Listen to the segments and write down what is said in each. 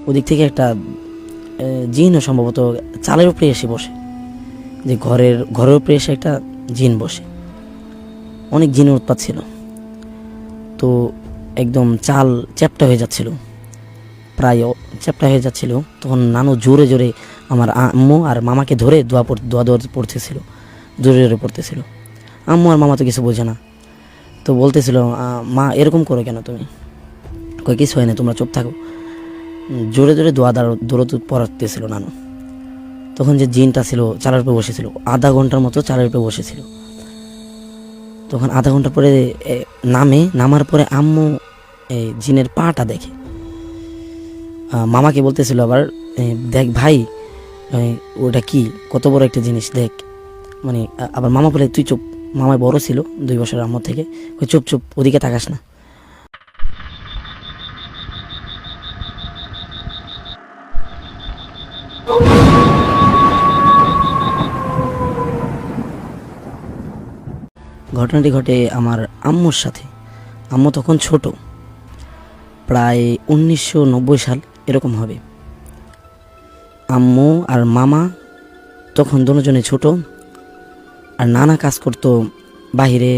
ওদিক থেকে একটা জিনও সম্ভবত চালের উপরে এসে বসে, যে ঘরের উপরে এসে একটা জিন বসে। অনেক জিনের উৎপাত ছিল। তো একদম চাল চ্যাপ্টা হয়ে যাচ্ছিল, প্রায় চ্যাপ্টা হয়ে যাচ্ছিল। তখন নানু জোরে জোরে আমার আম্মু আর মামাকে ধরে দোয়া পড়তেছিল, জোরে জোরে পড়তেছিল। আম্মু আর মামা তো কিছু বোঝে না, তো বলতেছিল, মা এরকম করো কেন তুমি? কই কিছু হয় না, তোমরা চুপ থাকো। জোরে জোরে দৌড় পড়াতেছিল নানু। তখন যে জিনটা ছিল চালের উপরে বসেছিল, আধা ঘন্টার মতো চালের উপরে বসেছিল। তখন আধা ঘন্টা পরে নামার পরে আম্মু এই জিনের পাটা দেখে। মামাকে বলতেছিল আবার, দেখ ভাই, ওটা কি, কত বড় একটা জিনিস দেখ। মানে আবার মামা বলে, তুই চুপ। মামায় বড় ছিল 2 বছর আম্মুর থেকে। চুপ চুপ, ওদিকে তাকাস না। ঘটনাটি ঘটে আমার আম্মুর সাথে। আম্মু তখন ছোট, প্রায় 1990 সাল এরকম হবে। আম্মু আর মামা তখন দুজনে ছোট। আর নানা কাজ করতো বাহিরে,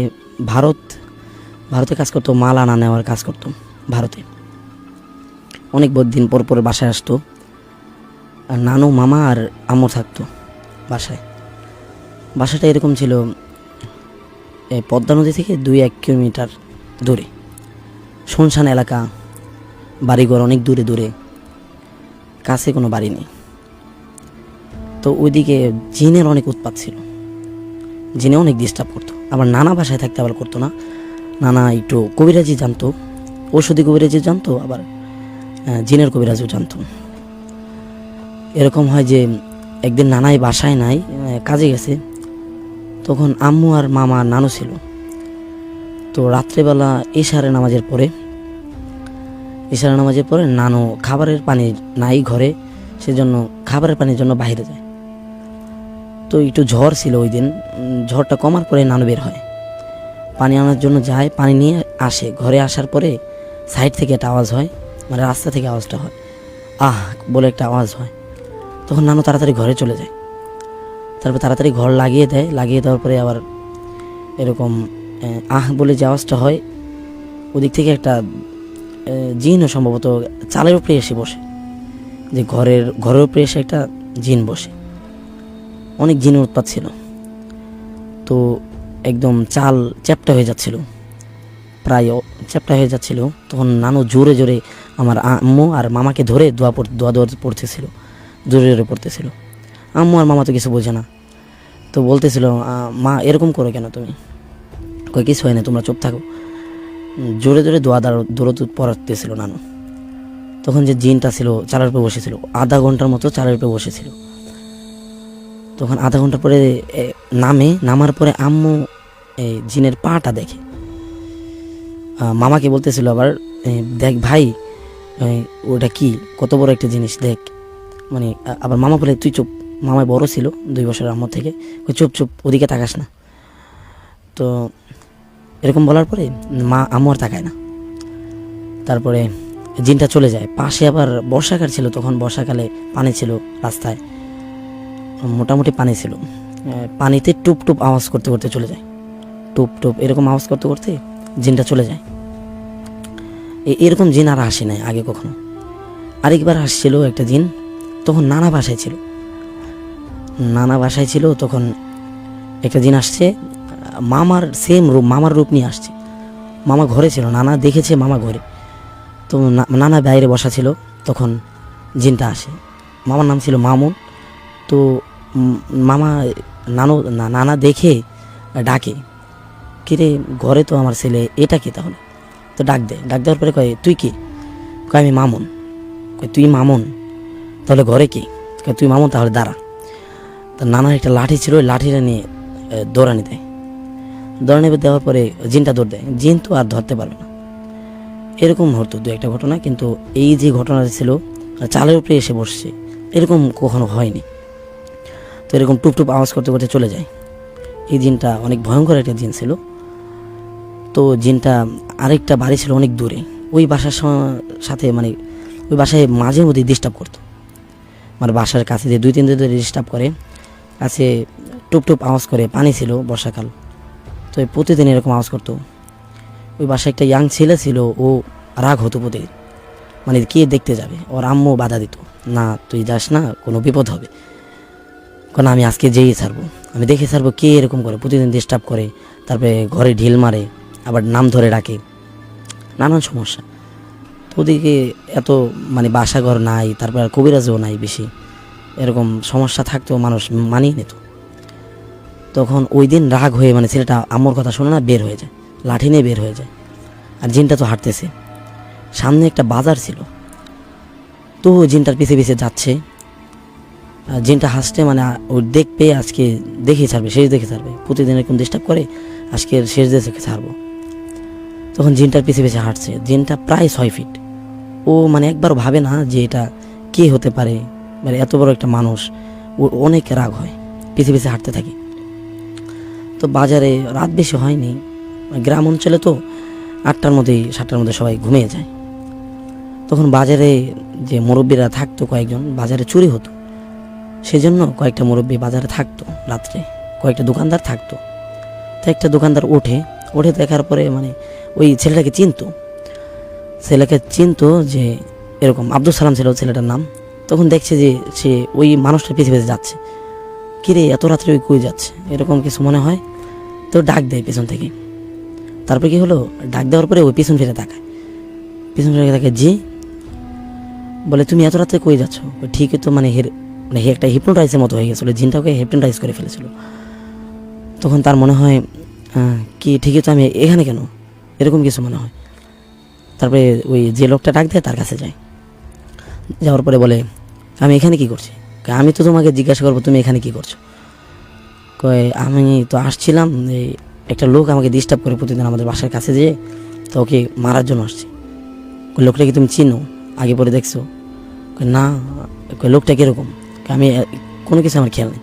ভারতে কাজ করতো, মাল আনা নেওয়ার কাজ করতো ভারতে। অনেক দিন পর পর বাসায় আসতো। আর নানু, মামা আর আম্মু থাকতো বাসায়। বাসাটা এরকম ছিল, পদ্মা নদী থেকে 2-1 কিলোমিটার দূরে, শুনশান এলাকা, বাড়িঘর অনেক দূরে দূরে, কাছে কোনো বাড়ি নেই। তো ওইদিকে জিনের অনেক উৎপাত ছিল, জিনে অনেক ডিস্টার্ব করতো। আবার নানা বাসায় থাকতে আবার করতো না। নানা একটু কবিরাজি জানতো, ঔষধি কবিরাজি জানতো, আবার জিনের কবিরাজিও জানতো। এরকম হয় যে একদিন নানাই বাসায় নাই, কাজে গেছে। তখন আম্মু আর মামা আর নানু ছিল। তো রাত্রেবেলা ইশারের নামাজের পরে নানু খাবারের পানি নাই ঘরে, সেজন্য খাবারের পানির জন্য বাইরে যায়। তো একটু ঝড় ছিল ওই দিন। ঝড়টা কমার পরে নানু বের হয়, পানি আনার জন্য যায়, পানি নিয়ে আসে। ঘরে আসার পরে সাইড থেকে একটা আওয়াজ হয়, মানে রাস্তা থেকে আওয়াজটা হয়, আহ বলে একটা আওয়াজ হয়। তখন নানু তাড়াতাড়ি ঘরে চলে যায়। তারপর তাড়াতাড়ি ঘর লাগিয়ে দেওয়ার পরে আবার এরকম আহ বলে যে আওয়াজটা হয়, ওদিক থেকে একটা জিনও সম্ভবত চালের উপরে এসে বসে, যে ঘরের উপরে এসে একটা জিন বসে। অনেক জিনের উৎপাত ছিল। তো একদম চাল চ্যাপ্টা হয়ে যাচ্ছিল, প্রায় চ্যাপ্টা হয়ে যাচ্ছিল। তখন নানু জোরে জোরে আমার আম্মু আর মামাকে ধরে দোয়া পড়তেছিল, জোরে জোরে পড়তেছিল। আম্মু আর মামা তো কিছু বোঝে না, তো বলতেছিল, মা এরকম করো কেন তুমি? কই কিছু হয় না, তোমরা চুপ থাকো। জোরে জোরে দৌড় পড়াতেছিল নানু। তখন যে জিনটা ছিল চালের উপরে বসেছিল, আধা ঘন্টার মতো চালের উপরে বসেছিল। তখন আধা ঘন্টা পরে নামার পরে আম্মু এই জিনের পাটা দেখে। মামাকে বলতেছিল আবার, দেখ ভাই, ওটা কি, কত বড় একটা জিনিস দেখ। মানে আবার মামা বলে, তুই চুপ। মামায় বড় ছিল 2 বছর আম্মুর থেকে। চুপ চুপ, ওদিকে তাকাস না। তো এরকম বলার পরে আম্মু আর তাকায় না। তারপরে জিনটা চলে যায়। পাশে আবার বর্ষাকাল ছিল, তখন বর্ষাকালে পানি ছিল রাস্তায়, মোটামুটি পানি ছিল। পানিতে টুপ টুপ আওয়াজ করতে করতে চলে যায়, টুপ টুপ এরকম আওয়াজ করতে করতে জিনটা চলে যায়। এরকম জিন আর আসে নাই আগে কখনো। আরেকবার আসছিল একটা জিন, তখন নানা বাসায় ছিল। তখন একটা জিন আসছে, মামার রূপ নিয়ে আসছে। মামা ঘরে ছিল, নানা দেখেছে মামা ঘরে। তো নানা বাইরে বসা ছিল, তখন জিনটা আসে। মামার নাম ছিল মামুন। তো নানা দেখে ডাকে, কিরে ঘরে তো আমার ছেলে, এটা কি তাহলে? তো ডাক দেওয়ার পরে কয়, তুই কি? কয় আমি মামুন। কয় তুই মামুন, তাহলে ঘরে কি? কয় তুই মামুন, তাহলে দাঁড়া। তো নানার একটা লাঠি ছিল, ওই লাঠিটা নিয়ে দৌড়ানি দেওয়ার পরে জিনটা দৌড় দেয়। জিন তো আর ধরতে পারবে না। এরকম হতো 2-1টা ঘটনা, কিন্তু এই যে ঘটনাটা ছিল চালের উপরে এসে বসছে, এরকম কখনো হয়নি। তো এরকম টুপটুপ আওয়াজ করতে করতে চলে যায়। এই জিনটা অনেক ভয়ঙ্কর একটা জিন ছিল। তো জিনটা আরেকটা বাড়ি ছিল অনেক দূরে, ওই বাসার সাথে মানে ওই বাসায় মাঝে মধ্যে ডিস্টার্ব করতো, মানে বাসার কাছে যে 2-3 দিন ধরে ডিস্টার্ব করে, কাছে টুপ টুপ আওয়াজ করে, পানি ছিল বর্ষাকাল, তো প্রতিদিন এরকম আওয়াজ করতো। ওই বাসায় একটা ইয়াং ছেলে ছিল, ও রাগ হতো প্রতিদিন, মানে কে দেখতে যাবে, ওর আম্মু বাধা দিত, না তুই যাস না, কোনো বিপদ হবে, কারণ আমি আজকে যেই ছাড়বো, আমি দেখে ছাড়বো কে এরকম করে, প্রতিদিন ডিস্টার্ব করে, তারপরে ঘরে ঢিল মারে, আবার নাম ধরে ডাকে, নানান সমস্যা। তো ওদিকে এত মানে বাসাঘর নাই, তারপর আর কবিরাজও নাই বেশি, এরকম সমস্যা থাকতেও মানুষ মানিয়ে নিত। তখন ওই দিন রাগ হয়ে মানে ছেলেটা আম্মুর কথা শুনে না বের হয়ে যায়, লাঠি নিয়ে বের হয়ে যায়। আর জিনটা তো হাঁটতেছে, সামনে একটা বাজার ছিল, তো জিনটার পিছে পিছে যাচ্ছে। আর জিনটা হাসছে, মানে ও দেখবে আজকে দেখে ছাড়বে, শেষ দেখে ছাড়বে, প্রতিদিন এরকম ডিস্টার্ব করে, আজকে শেষ দেখে ছাড়বো। তখন জিনটার পিছে পিছে হাঁটছে, জিনটা প্রায় 6 ফিট। ও মানে একবার ভাবে না যে এটা কে হতে পারে, মানে এত বড় একটা মানুষ। ও অনেক রাগ হয়, পিছে পিছে হাঁটতে থাকে। তো বাজারে রাত বেশি হয়নি, গ্রাম অঞ্চলে তো 8টার মধ্যে 7টার মধ্যে সবাই ঘুমিয়ে যায়। তখন বাজারে যে মুরব্বীরা থাকতো কয়েকজন, বাজারে চুরি হতো, সেজন্য কয়েকটা মুরব্বী বাজারে থাকতো রাত্রে, কয়েকটা দোকানদার থাকতো। তো একটা দোকানদার ওঠে দেখার পরে মানে ওই ছেলেটাকে চিনতো যে এরকম আব্দুল সালাম ছিল ছেলেটার নাম। তখন দেখছে যে সে ওই মানুষটার পিছে পিছে যাচ্ছে, কিরে এত রাত্রে ওই কই যাচ্ছে, এরকম কিছু মনে হয়। তো ডাক দেয় পেছন থেকে। তারপরে কি হলো, ডাক দেওয়ার পরে ওই পিছন ফিরে তাকায়, জি, বলে তুমি এত রাত্রে কই যাচ্ছ। ঠিকই তো, মানে একটা হিপনোটাইজের মতো হয়ে গেছিলো, জিনটাকে হিপনোটাইজ করে ফেলেছিল। তখন তার মনে হয় কি ঠিকই তো, আমি এখানে কেন, এরকম কিছু মনে হয়। তারপরে ওই যে লোকটা ডাক দেয় তার কাছে যায়, যাওয়ার পরে বলে আমি এখানে কি করছি। আমি তো তোমাকে জিজ্ঞাসা করবো তুমি এখানে কি করছো। কয় আমি তো আসছিলাম, এই একটা লোক আমাকে ডিস্টার্ব করে প্রতিদিন আমাদের বাসার কাছে যেয়ে, তো ওকে মারার জন্য আসছি। লোকটা কি তুমি চিনো, আগে পরে দেখছো। না। লোকটা কীরকম, আমি কোনো কিছু আমার খেয়াল নেই।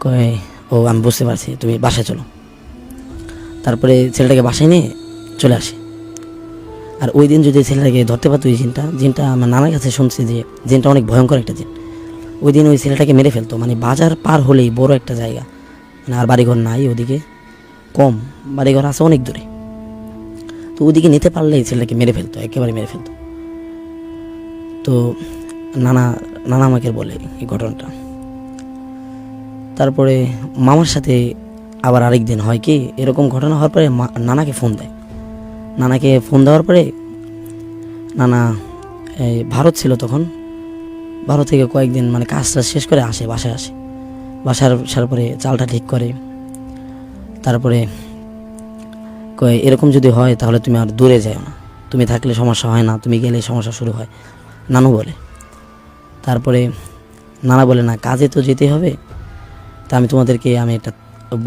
কয় ও আমি বুঝতে পারছি, তুমি বাসায় চলো। তারপরে ছেলেটাকে বাসায় নিয়ে চলে আসে। আর ওই দিন যদি ছেলেটাকে ধরতে পারতো, ওই জিনটা আমার নানার কাছে শুনছি যে জিনটা অনেক ভয়ঙ্কর একটা জিন। ওই দিন ওই ছেলেটাকে মেরে ফেলতো, মানে বাজার পার হলেই বড় একটা জায়গা, মানে আর বাড়িঘর নাই ওদিকে, কম বাড়িঘর আছে অনেক দূরে। তো ওদিকে নিতে পারলেই ছেলেটাকে মেরে ফেলতো, একেবারে মেরে ফেলতো। তো নানা আমাকে বলে এই ঘটনাটা। তারপরে মামার সাথে আবার আরেক দিন হয় কি, এরকম ঘটনা হওয়ার পরে নানাকে ফোন দেয়। নানাকে ফোন দেওয়ার পরে নানা এই ভারত ছিল তখন, ভারত থেকে কয়েকদিন মানে কাজটা শেষ করে আসে, বাসায় আসে। বাসার আসার পরে চালটা ঠিক করে, তারপরে কয় এরকম যদি হয় তাহলে তুমি আর দূরে যাও না, তুমি থাকলে সমস্যা হয় না, তুমি গেলে সমস্যা শুরু হয়, নানু বলে। তারপরে নানা বলে না, কাজে তো যেতে হবে, তা আমি তোমাদেরকে আমি একটা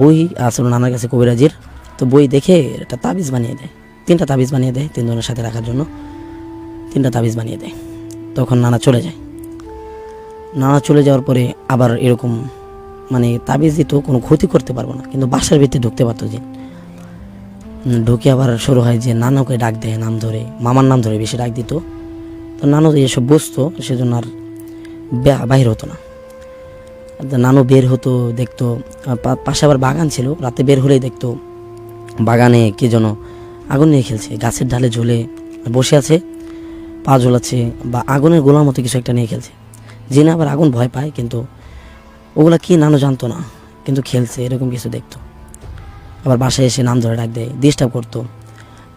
বই আসলে নানার কাছে কবিরাজির, তো বই দেখে একটা তাবিজ বানিয়ে দেয়, 3টা তাবিজ বানিয়ে দেয় 3 জনের সাথে রাখার জন্য, 3টা তাবিজ বানিয়ে দেয়। তখন নানা চলে যায়। নানা চলে যাওয়ার পরে আবার এরকম মানে তাবিজ দিত, কোনো ক্ষতি করতে পারবো না, কিন্তু বাসার ভিতরে ঢুকতে পারতো যে। ঢুকে আবার শুরু হয় যে নানুকে ডাক দেয় নাম ধরে, মামার নাম ধরে বেশি ডাক দিত। তো নানু এসব বুঝতো, সেজন্য আর বাহির হতো না। নানু বের হতো, দেখতো পাশে আবার বাগান ছিল, রাতে বের হলেই দেখতো বাগানে কে যেন আগুন নিয়ে খেলছে, গাছের ডালে ঝুলে বসে আছে, পা ঝোলাচ্ছে, বা আগুনের গোলার মতো কিছু একটা নিয়ে খেলছে। জিনে আবার আগুন ভয় পায়, কিন্তু ওগুলা কি নানু জানতো না, কিন্তু খেলছে এরকম কিছু দেখতো। আবার বাসায় এসে নাম ধরে ডাক দেয়, ডিস্টার্ব করতো,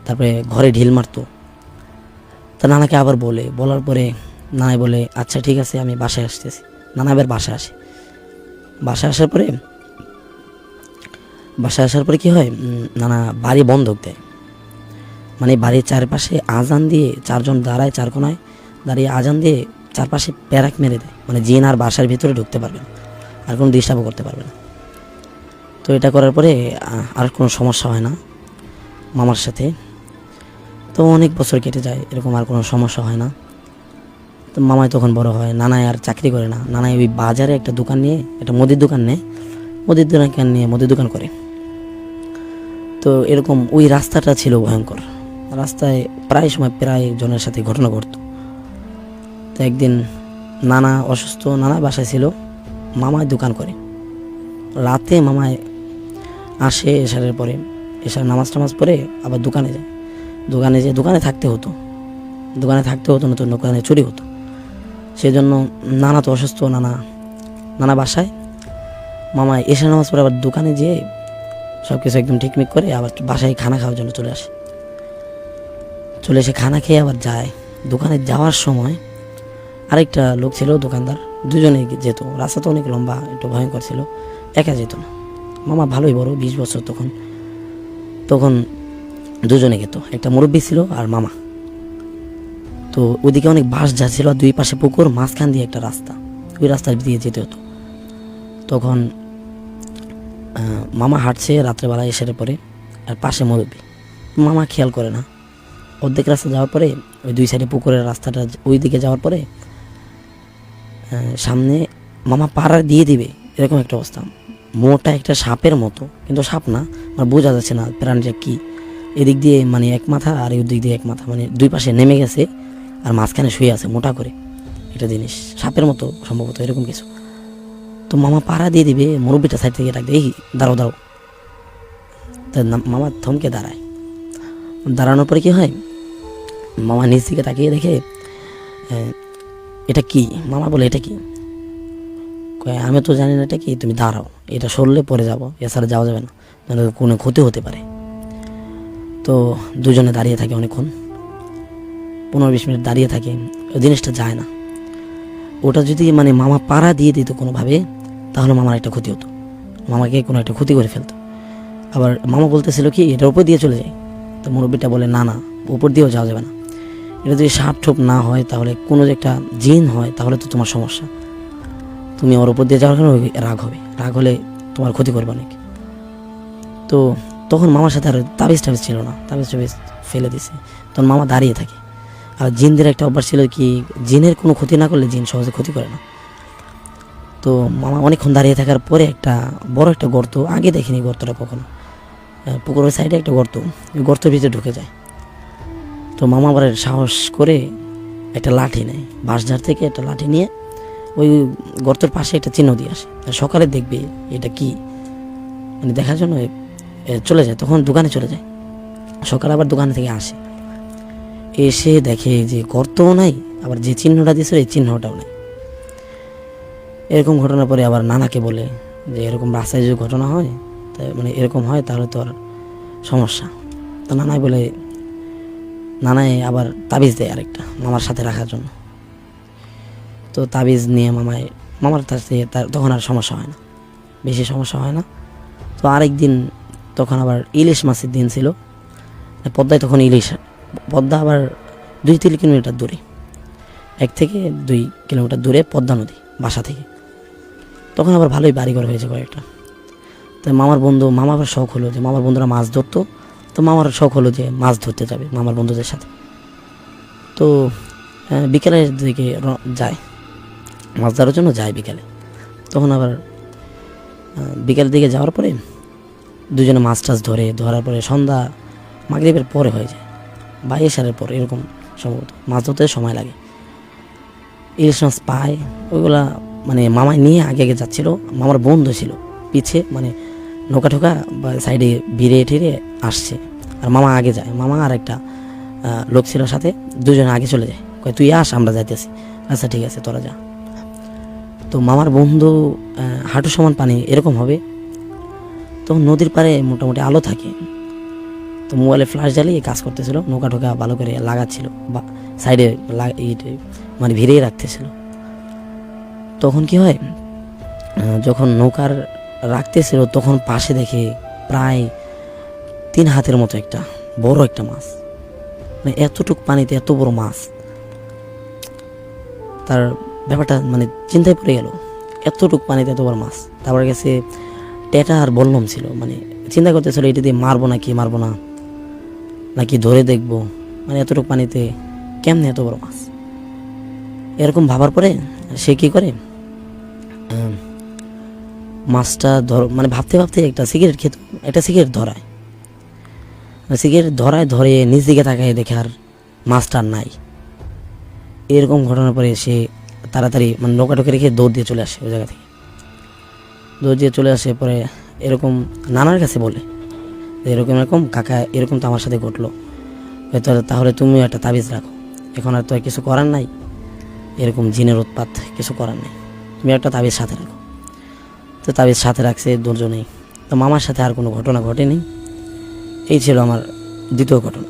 তারপরে ঘরে ঢিল মারতো। তা নানাকে আবার বলার পরে নানাই বলে আচ্ছা ঠিক আছে আমি বাসায় আসতেছি। নানা আবার বাসায় আসে। বাসায় আসার পরে কি হয়, নানা বাড়ি বন্ধক দেয়, মানে বাড়ির চারপাশে আজান দিয়ে 4 জন দাঁড়ায়, 4 কোনায় দাঁড়িয়ে আজান দিয়ে চারপাশে প্যারাক মেরে দেয়, মানে জিন আর বাসার ভিতরে ঢুকতে পারবে না, আর কোনো ডিস্টার্বও করতে পারবে না। তো এটা করার পরে আর কোনো সমস্যা হয় না মামার সাথে। তো অনেক বছর কেটে যায়, এরকম আর কোনো সমস্যা হয় না। তো মামাই তখন বড় হয়, নানাই আর চাকরি করে না, নানাই ওই বাজারে একটা দোকান নিয়ে, একটা মুদির দোকান নেয়, মুদির দোকান করে। তো এরকম ওই রাস্তাটা ছিল ভয়ঙ্কর, রাস্তায় প্রায় সময় প্রায় জনের সাথে ঘটনা ঘটতো। তো একদিন নানা অসুস্থ, নানা বাসায় ছিল, মামায় দোকান করে। রাতে মামায় আসে এশারের পরে, এশার নামাজ টামাজ পরে আবার দোকানে যায়। দোকানে থাকতে হতো, নতুন দোকানে চুরি হতো। সেই জন্য নানা তো অসুস্থ, নানা বাসায়, মামা এশার নামাজ পরে আবার দোকানে যেয়ে সব কিছু একদম ঠিকমিক করে আবার বাসায় খানা খাওয়ার জন্য চলে এসে খানা খেয়ে আবার যায়। দোকানে যাওয়ার সময় আরেকটা লোক ছিল দোকানদার, দুজনে যেত। রাস্তা তো অনেক লম্বা, একটু ভয়ঙ্কর ছিল, একা যেত না। মামা ভালোই বড়, 20 বছর তখন দুজনে যেত, একটা মুরব্বী ছিল আর মামা। তো ওইদিকে অনেক বাঁশ যা ছিল, আর দুই পাশে পুকুর, মাঝখান দিয়ে একটা রাস্তা, ওই রাস্তার দিয়ে যেতে হতো। তখন মামা হাঁটছে রাত্রেবেলা এসে পরে, আর পাশে মুরব্বী। মামা খেয়াল করে না। অর্ধেক রাস্তা যাওয়ার পরে ওই দুই সাইডে পুকুরের রাস্তাটা ওই দিকে যাওয়ার পরে সামনে মামা পাড়া দিয়ে দিবে এরকম একটা অবস্থা। মোটা একটা সাপের মতো, কিন্তু সাপ না, আমার বোঝা যাচ্ছে না প্রাণীটা কি। এদিক দিয়ে মানে এক মাথা আর এই দিক দিয়ে এক মাথা, মানে দুই পাশে নেমে গেছে আর মাঝখানে শুয়ে আছে মোটা করে একটা জিনিস, সাপের মতো সম্ভবত, এরকম কিছু। তো মামা পাড়া দিয়ে দিবে, মুরব্বীটা সাইড থেকে ডাকবে, এই দাঁড়াও। তা মামা থমকে দাঁড়ায়। দাঁড়ানোর পরে কি হয়, মামা নিচ দিকে তাকিয়ে দেখে এটা কি। মামা বলে এটা কি? আমি তো জানি না এটা কি, তুমি দাঁড়াও, এটা সরলে পরে যাবো, এছাড়া যাওয়া যাবে না, মানে কোনো ক্ষতি হতে পারে। তো দুজনে দাঁড়িয়ে থাকে অনেকক্ষণ, 15-20 মিনিট দাঁড়িয়ে থাকে, ওই জিনিসটা যায় না। ওটা যদি মানে মামা পাড়া দিয়ে দিত কোনোভাবে, তাহলে মামার একটা ক্ষতি হতো, মামাকে কোনো একটা ক্ষতি করে ফেলতো। আবার মামা বলতেছিল কি এটার উপর দিয়ে চলে যায়। তো মুরব্বীটা বলে না, উপর দিয়েও যাওয়া যাবে না, এটা যদি সাপ ঠোপ না হয়, তাহলে কোনো যে একটা জিন হয়, তাহলে তো তোমার সমস্যা। তুমি ওর উপর দিয়ে যাওয়ার কারণে রাগ হলে তোমার ক্ষতি করবে অনেক। তো তখন মামার সাথে আর তাবিজ ছিল না, তাবিজ ফেলে দিছে। তখন মামা দাঁড়িয়ে থাকে। আর জিনদের একটা অভ্যাস ছিল কি, জিনের কোনো ক্ষতি না করলে জিন সহজে ক্ষতি করে না। তো মামা অনেকক্ষণ দাঁড়িয়ে থাকার পরে একটা বড় একটা গর্ত, আগে দেখিনি গর্তটা কখনো, পুকুরের সাইডে একটা গর্ত, ওই গর্তের ভিতরে ঢুকে যায়। তো মামা আবার সাহস করে একটা লাঠি নেয়, বাঁশঝাড় থেকে একটা লাঠি নিয়ে ওই গর্তের পাশে একটা চিহ্ন দিয়ে আসে। সকালে দেখবে এটা কি, মানে দেখার জন্য চলে যায়। তখন দোকানে চলে যায়, সকালে আবার দোকান থেকে এসে দেখে যে গর্তও নাই, আবার যে চিহ্নটা দিয়েছিল এই চিহ্নটাও নাই। এরকম ঘটনার পরে আবার নানাকে বলে যে এরকম রাস্তায় যদি ঘটনা হয়, মানে এরকম হয়, তাহলে তো আর সমস্যা। তো নানাই আবার তাবিজ দেয় আরেকটা মামার সাথে রাখার জন্য। তো তাবিজ নিয়ে মামার কাছে তখন আর সমস্যা হয় না, বেশি সমস্যা হয় না। তো আরেকদিন তখন আবার ইলিশ মাছের দিন ছিল, পদ্মায় তখন পদ্মা আবার 2-3 কিলোমিটার দূরে, 1 থেকে 2 কিলোমিটার দূরে পদ্মা নদী বাসা থেকে। তখন আবার ভালোই বাড়িঘর হয়েছে কয়েকটা। তাই মামা আবার শখ হলো যে মামার বন্ধুরা মাছ ধরতো, তো মামার শখ হলো যে মাছ ধরতে যাবে মামার বন্ধুদের সাথে। তো বিকেলের দিকে যায়, মাছ ধরার জন্য যায় বিকেলে। তখন আবার বিকেলের দিকে যাওয়ার পরে দুজনে মাছ টাছ ধরার পরে সন্ধ্যা মাগরিবের পরে হয়ে যায় বা এশারের পরে, এরকম সম্ভবত মাছ ধরতে সময় লাগে। ইলিশ মাছ পায়, ওইগুলা মানে মামায় নিয়ে আগে যাচ্ছিল, মামার বন্ধু ছিল পিছে, মানে নৌকা ঠোকা বা সাইডে ভিড়ে ঠেড়ে আসছে, আর মামা আগে যায়। মামা আর একটা লোক ছিল সাথে, দুজনে আগে চলে যায়, কয় তুই আস, আমরা যাইতেছি। আচ্ছা ঠিক আছে, তোরা যা। তো মামার বন্ধু হাঁটু সমান পানি এরকম হবে, তখন নদীর পাড়ে মোটামুটি আলো থাকে। তো মোবাইলে ফ্ল্যাশ জ্বালিয়ে কাজ করতেছিল, নৌকা ঠোকা ভালো করে লাগাচ্ছিল বা সাইডে মানে ভিড়িয়ে রাখতেছিল। তখন কি হয়, যখন নৌকার রাখতেছিল তখন পাশে দেখে প্রায় 3 হাতের মতো একটা বড় একটা মাছ, মানে এতটুক পানিতে এত বড় মাছ। তার ব্যাপারটা মানে চিন্তায় পড়ে গেল, এতটুক পানিতে এত বড় মাছ। তারপরে গেছে টেটা আর বল্লম ছিল, মানে চিন্তা করতেছিল এটা দিয়ে মারবো নাকি ধরে দেখবো, মানে এতটুক পানিতে কেমনে এত বড় মাছ। এরকম ভাবার পরে সে কি করে, মাছটা মানে ভাবতে একটা সিগারেট ধরে নিজ দিকে তাকায় দেখে আর মাছটা নাই। এরকম ঘটনার পরে সে তাড়াতাড়ি মানে নৌকাটাকে রেখে দৌড় দিয়ে চলে আসে ওই জায়গা থেকে। দৌড় দিয়ে চলে আসে পরে এরকম নানার কাছে বলে যে এরকম এরকম কাকা এরকম তো আমার সাথে ঘটলো, হয়তো তাহলে তুমিও একটা তাবিজ রাখো, এখন আর তো আর কিছু করার নাই, এরকম জিনের উৎপাত, কিছু করার নেই, তুমি একটা তাবিজ সাথে রাখো। তো তাবিজ সাথে রাখছে দুজনেই। তো মামার সাথে আর কোনো ঘটনা ঘটেনি। এই ছিল আমার দ্বিতীয় ঘটনা।